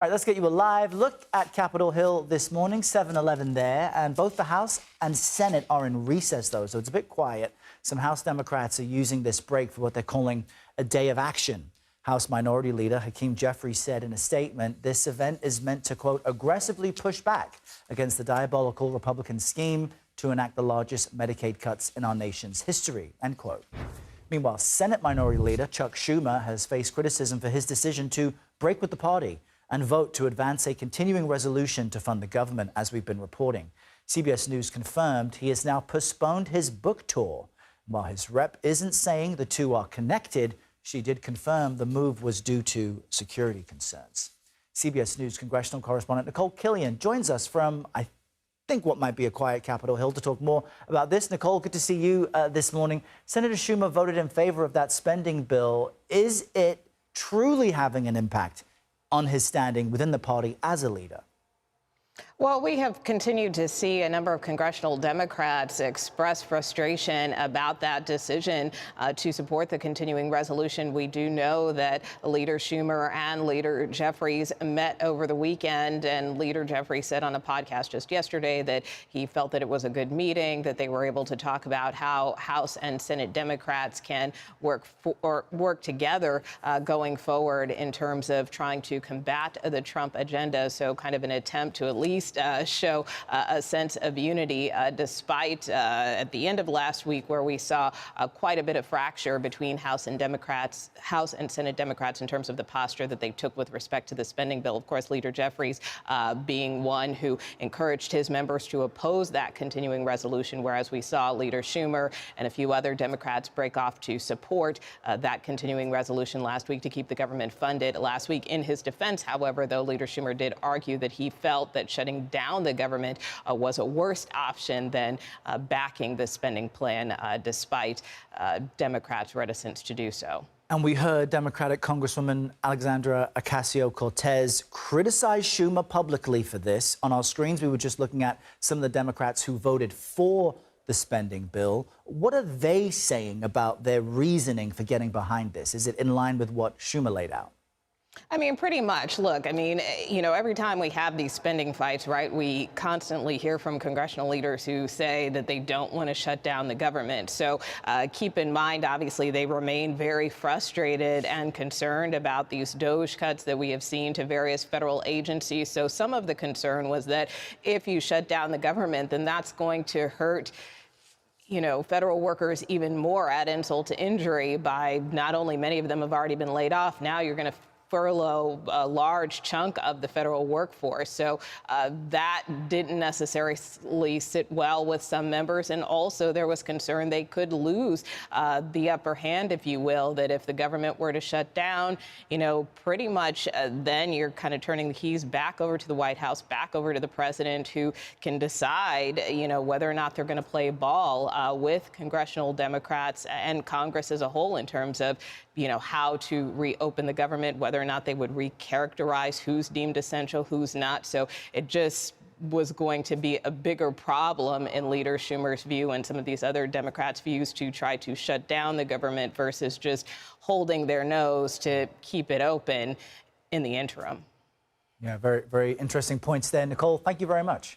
All right, let's get you a live look at Capitol Hill this morning, 7:11 there, and both the House and Senate are in recess, though, so it's a bit quiet. Some House Democrats are using this break for what they're calling a day of action. House Minority Leader Hakeem Jeffries said in a statement, this event is meant to, quote, aggressively push back against the diabolical Republican scheme to enact the largest Medicaid cuts in our nation's history, end quote. Meanwhile, Senate Minority Leader Chuck Schumer has faced criticism for his decision to break with the party and vote to advance a continuing resolution to fund the government, as we've been reporting. CBS News confirmed he has now postponed his book tour. While his rep isn't saying the two are connected, she did confirm the move was due to security concerns. CBS News congressional correspondent Nikole Killion joins us from, I think, what might be a quiet Capitol Hill to talk more about this. Nikole, good to see you this morning. Senator Schumer voted in favor of that spending bill. Is it truly having an impact on his standing within the party as a leader? Well, we have continued to see a number of congressional Democrats express frustration about that decision to support the continuing resolution. We do know that Leader Schumer and Leader Jeffries met over the weekend, and Leader Jeffries said on a podcast just yesterday that he felt that it was a good meeting, that they were able to talk about how House and Senate Democrats can work together going forward in terms of trying to combat the Trump agenda. So kind of an attempt to at least show a sense of unity, despite at the end of last week where we saw quite a bit of fracture between House and Senate Democrats in terms of the posture that they took with respect to the spending bill. Of course, Leader Jeffries being one who encouraged his members to oppose that continuing resolution, whereas we saw Leader Schumer and a few other Democrats break off to support that continuing resolution last week to keep the government funded. Last week, in his defense, however, though, Leader Schumer did argue that he felt that shutting down the government was a worse option than backing the spending plan, despite Democrats' reticence to do so. And we heard Democratic Congresswoman Alexandra Ocasio-Cortez criticize Schumer publicly for this. On our screens, we were just looking at some of the Democrats who voted for the spending bill. What are they saying about their reasoning for getting behind this? Is it in line with what Schumer laid out? I mean, pretty much. Look, I mean, you know, every time we have these spending fights, right, we constantly hear from congressional leaders who say that they don't want to shut down the government. So keep in mind, obviously, they remain very frustrated and concerned about these DOGE cuts that we have seen to various federal agencies. So some of the concern was that if you shut down the government, then that's going to hurt, you know, federal workers even more, at insult to injury, by not only many of them have already been laid off, now you're going to furlough a large chunk of the federal workforce. So that didn't necessarily sit well with some members. And also there was concern they could lose the upper hand, if you will, that if the government were to shut down, you know, pretty much then you're kind of turning the keys back over to the White House, back over to the president, who can decide, you know, whether or not they're going to play ball with congressional Democrats and Congress as a whole in terms of, you know, how to reopen the government, whether or not they would recharacterize who's deemed essential, who's not. So it just was going to be a bigger problem in Leader Schumer's view and some of these other Democrats' views to try to shut down the government versus just holding their nose to keep it open in the interim. Yeah, very, very interesting points there. Nikole, thank you very much.